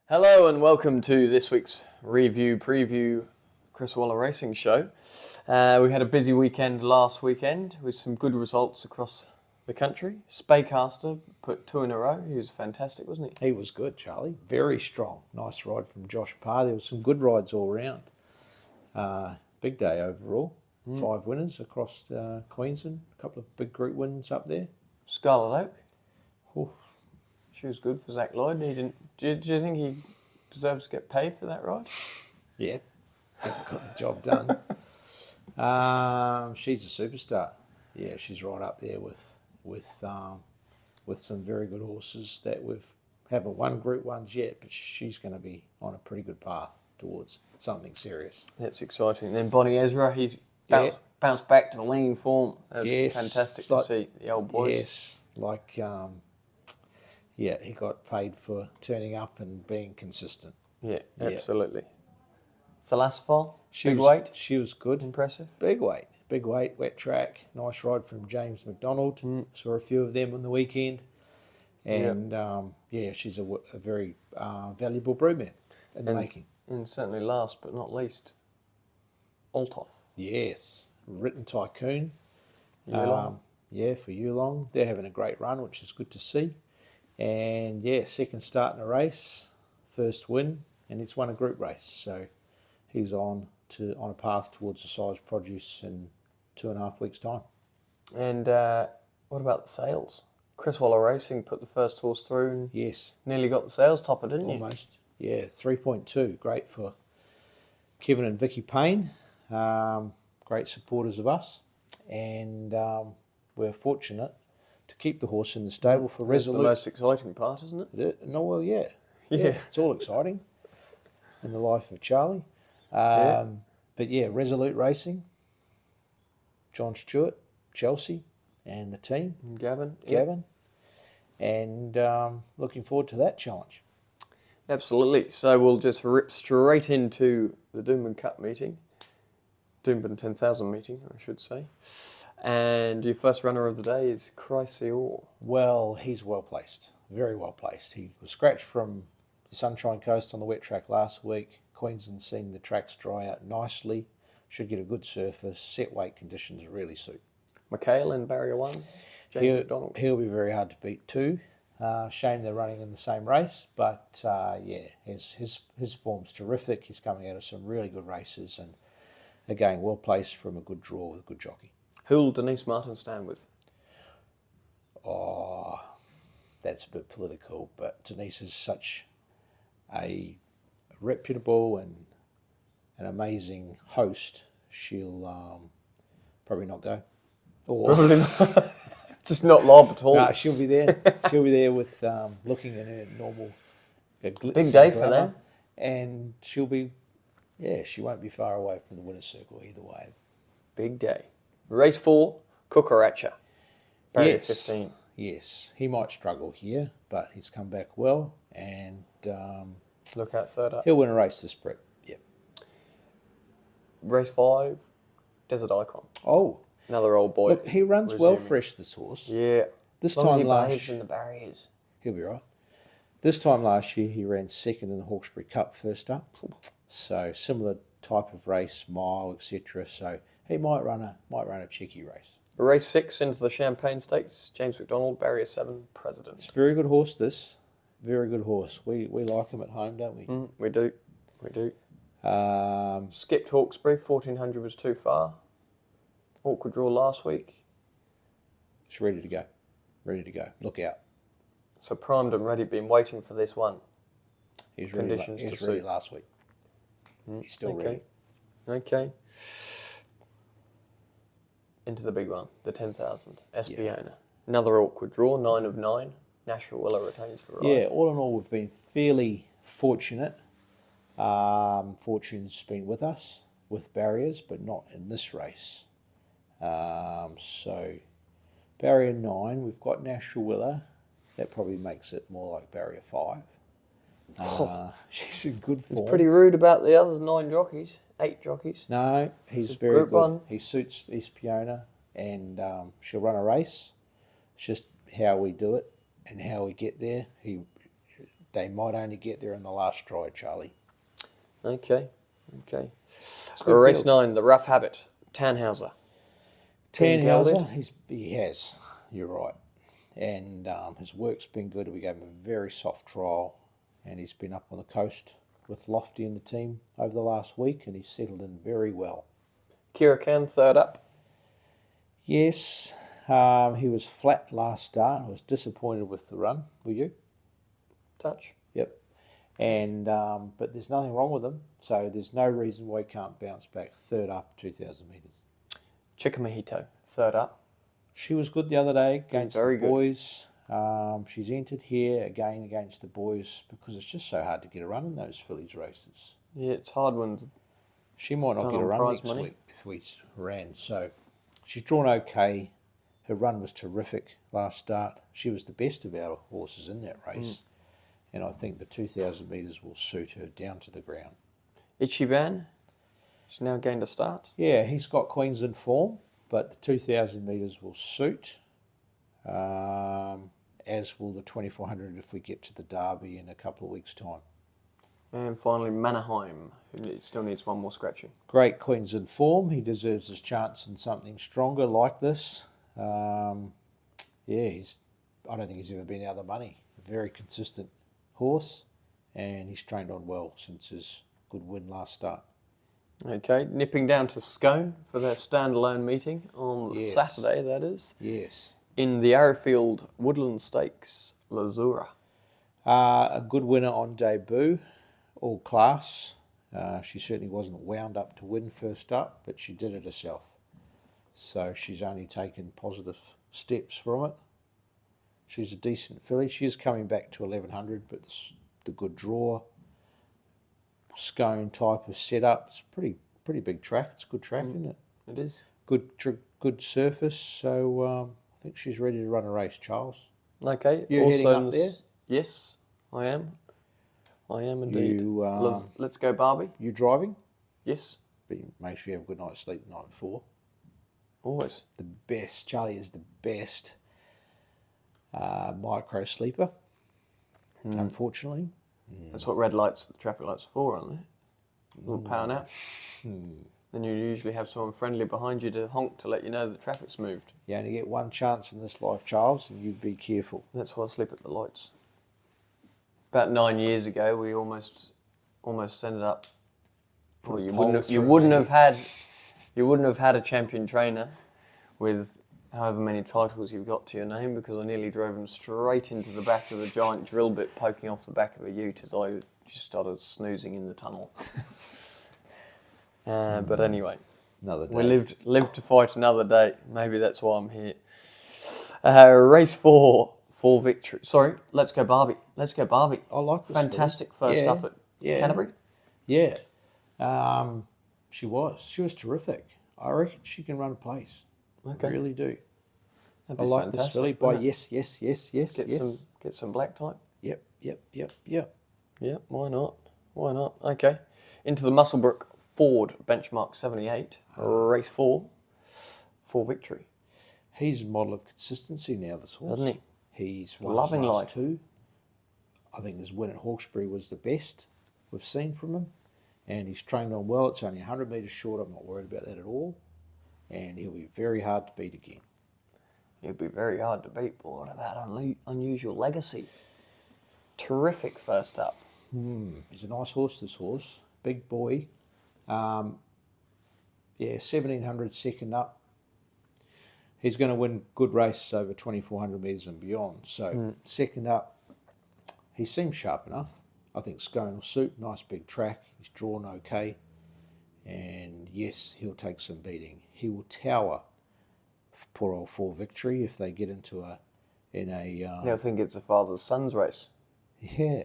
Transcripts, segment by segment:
Hello and welcome to this week's preview Chris Waller Racing Show. We had a busy weekend last weekend with some good results across the country. Spaycaster put 2 in a row. He was fantastic, wasn't he? He was good, Charlie. Very strong. Nice ride from Josh Parr. There was some good rides all round. Big day overall. 5 winners across Queensland. A couple of big group wins up there. Scarlet Oak. Oof. She was good for Zach Lloyd. He didn't. Do you think he deserves to get paid for that ride? Yeah, got the job done. She's a superstar. Yeah, she's right up there with some very good horses that haven't won Group 1s yet, but she's going to be on a pretty good path towards something serious. That's exciting. Then Bonnie Ezra, he's bounced back to lean form. That was fantastic to see the old boys. Yes, he got paid for turning up and being consistent. Yeah, absolutely. Thalasphal, Big weight. She was good. Impressive. Big weight, wet track. Nice ride from James McDonald. Saw a few of them on the weekend. And, she's a very valuable broodmare in the making. And certainly last but not least, Althoff. Yes, Written Tycoon. Yulong. For Yulong. They're having a great run, which is good to see. And, second start in a race, first win, and he's won a group race. So he's on a path towards the size produce in 2.5 weeks' time. And what about the sales? Chris Waller Racing put the first horse through and nearly got the sales topper, didn't you? Almost. Yeah, 3.2. Great for Kevin and Vicky Payne. Great supporters of us. And we're fortunate to keep the horse in the stable for Resolute. That's the most exciting part, isn't it? Yeah. It's all exciting in the life of Charlie. But Resolute Racing, John Stewart, Chelsea, and the team. And Gavin. And looking forward to that challenge. Absolutely. So we'll just rip straight into the Doomben Cup meeting. Doomben 10,000 meeting, I should say. And your first runner of the day is CWR. Well, he's well placed. Very well placed. He was scratched from the Sunshine Coast on the wet track last week. Queensland's seen the tracks dry out nicely. Should get a good surface. Set weight conditions really suit. McHale in barrier 1. James McDonald. He'll be very hard to beat too. Shame they're running in the same race, but his form's terrific. He's coming out of some really good races and again well placed from a good draw with a good jockey. Who'll Denise Martin stand with? Oh, that's a bit political, but Denise is such a reputable and an amazing host. She'll probably not go. Probably not. Just not lob at all. No, she'll be there. She'll be there with looking in her normal glitz. Big day for them. And she won't be far away from the winner's circle either way. Big day. Race 4, Cucaracha. Barrier 15. Yes, he might struggle here, but he's come back well, and look out third up. He'll win a race this prep. Yep. Race 5, Desert Icon. Oh, another old boy. Look, he runs well fresh, this horse. Yeah. This time last year in the barriers, he'll be right. This time last year, he ran second in the Hawkesbury Cup first up. So similar type of race, mile, etc. So he might run a cheeky race. Race 6 into the Champagne Stakes. James McDonald, barrier 7, President. It's a very good horse. This very good horse. We like him at home, don't we? We do. Skipped Hawkesbury. 1400 was too far. Awkward draw last week. It's ready to go. Look out. So primed and ready, been waiting for this one. He was ready last week. He's still ready. Okay. Into the big one, the 10,000. Espiona. Another awkward draw, 9 of 9. Nashua Willer retains for ride. Yeah, all in all, we've been fairly fortunate. Fortune's been with us with barriers, but not in this race. So, barrier 9, we've got Nashua Willer. That probably makes it more like barrier 5. She's in good form. It's pretty rude about the others 9 jockeys, 8 jockeys. No, he's very good. One. He suits Espiona, and she'll run a race. It's just how we do it and how we get there. He they might only get there in the last stride, Charlie. Okay. It's a good Race field. 9, the Rough Habit, Tannhauser. Been gelded? Tannhauser, he has. You're right. And his work's been good. We gave him a very soft trial, and he's been up on the coast with Lofty and the team over the last week, and he's settled in very well. Kirakan, third up. Yes, he was flat last start. I was disappointed with the run. Were you? Touch. Yep. And but there's nothing wrong with him, so there's no reason why he can't bounce back. Third up, 2,000 metres. Chikamahito, third up. She was good the other day against Very the good. boys. She's entered here again against the boys because it's just so hard to get a run in those fillies races. Yeah, it's hard when She might not Done get a on run prize next money. week if we ran. So she's drawn okay. Her run was terrific last start. She was the best of our horses in that race. And I think the 2,000 metres will suit her down to the ground. Ichiban. She's now gained a start. Yeah, he's got Queensland form, but the 2,000 metres will suit, as will the 2,400 if we get to the Derby in a couple of weeks' time. And finally, Mannerheim, who still needs one more scratching. Great Queensland form. He deserves his chance in something stronger like this. I don't think he's ever been out of the money. A very consistent horse, and he's trained on well since his good win last start. Okay, nipping down to Scone for their standalone meeting on Yes. Saturday, that is. Yes. In the Arrowfield Woodland Stakes, Lazura. A good winner on debut, all class. She certainly wasn't wound up to win first up, but she did it herself. So she's only taken positive steps from it. She's a decent filly. She is coming back to 1100, but the good draw, Scone type of setup. It's pretty big track. It's a good track, isn't it? It is. Good surface. So I think she's ready to run a race, Charles. Okay. You're also heading up there? Yes, I am. I am indeed. You, Let's go, Barbie. you driving? Yes, But make sure you have a good night's sleep the night before. always. The best. Charlie is the best micro sleeper, unfortunately. That's what red lights, traffic lights are for, aren't they? A little power nap. Then you usually have someone friendly behind you to honk to let you know the traffic's moved. You only get one chance in this life, Charles, and you be careful. That's why I sleep at the lights. About 9 years ago, we almost ended up. Well, you wouldn't have had a champion trainer with however many titles you've got to your name, because I nearly drove him straight into the back of the giant drill bit poking off the back of a ute as I just started snoozing in the tunnel. But anyway, Another day. we lived to fight another day. Maybe that's why I'm here. Race 4 for victory. Sorry, let's go Barbie. Let's go Barbie. I like this Fantastic filly. first Yeah, up at yeah. Canterbury. Yeah. She was terrific. I reckon she can run a place. Okay. I really do. That'd I be like this fantastic, filly by wouldn't it? yes. Get some black type. Yep. Yeah, why not? Why not? Okay. Into the Musselbrook Ford Benchmark 78, race 4 for victory. He's a model of consistency now, this horse. Doesn't he? He's won Loving his last life. 2. I think his win at Hawkesbury was the best we've seen from him. And he's trained on well. It's only 100 metres short. I'm not worried about that at all. And he'll be very hard to beat again. It'd be very hard to beat, but what about Unusual Legacy? Terrific first up. He's a nice horse, this horse. Big boy. 1,700 second up. He's going to win good races over 2,400 metres and beyond. So second up, he seems sharp enough. I think Scone will suit. Nice big track. He's drawn okay. And yes, he'll take some beating. He will tower poor old For Victory if they get into I think it's a father's son's race. Yeah.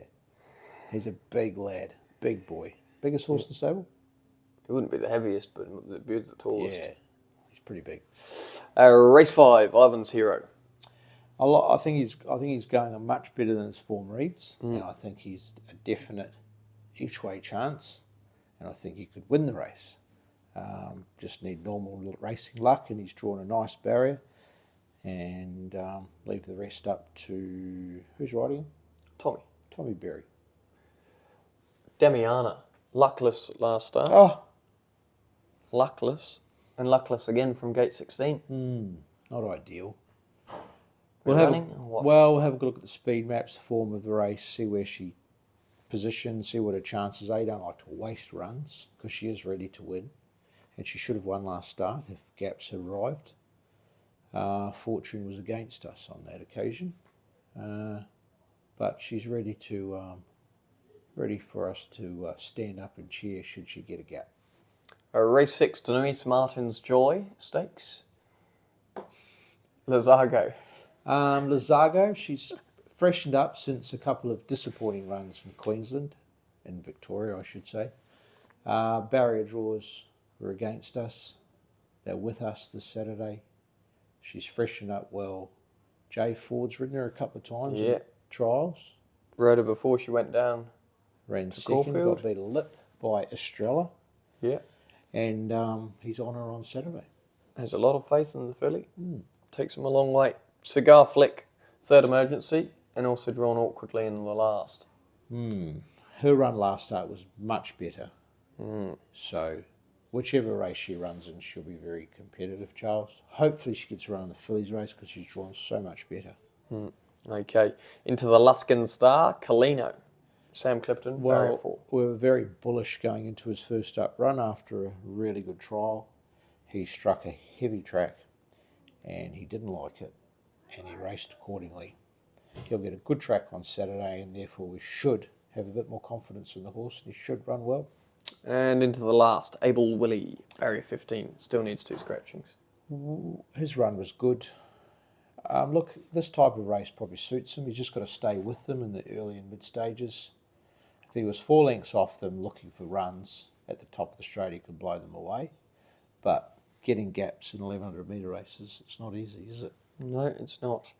He's a big lad. Big boy. Biggest horse in the stable? He wouldn't be the heaviest, but it'd be the tallest. Yeah. He's pretty big. Race 5, Ivan's Hero. I think he's going a much better than his form reads, and I think he's a definite each way chance, and I think he could win the race. Just need normal racing luck, and he's drawn a nice barrier, and leave the rest up to who's riding him? Tommy Berry. Demiana, luckless last start. Oh, Luckless. And luckless again from gate 16. not ideal. We're have running or what? we'll have a good look at the speed maps, the form of the race, see where she positions, see what her chances are. You don't like to waste runs because she is ready to win. And she should have won last start if gaps had arrived. Fortune was against us on that occasion. But she's ready for us to stand up and cheer should she get a gap. Race 6, Denise Martin's Joy Stakes. Lazago. Lazago, she's freshened up since a couple of disappointing runs in Queensland, in Victoria, I should say. Barrier draws were against us. They're with us this Saturday. She's freshened up well. Jay Ford's ridden her a couple of times in trials. Rode her before she went down. Ran to second, Caulfield. got beat a lip by Estrella. Yeah. And he's on her on Saturday. Has a lot of faith in the filly. Takes him a long way. Cigar Flick, third emergency, and also drawn awkwardly in the last. Her run last start was much better. So whichever race she runs in, she'll be very competitive, Charles. Hopefully she gets around the fillies race because she's drawn so much better. Okay. Into the Luskin Star, Colino. Sam Clipton, barrier 4. We were very bullish going into his first up run after a really good trial. He struck a heavy track and he didn't like it and he raced accordingly. He'll get a good track on Saturday and therefore we should have a bit more confidence in the horse and he should run well. And into the last, Able Willie, barrier 15. Still needs 2 scratchings. His run was good. Look, this type of race probably suits him. He's just got to stay with them in the early and mid stages. If he was 4 lengths off them looking for runs at the top of the straight, he could blow them away. But getting gaps in 1100 metre races, it's not easy, is it? No, it's not.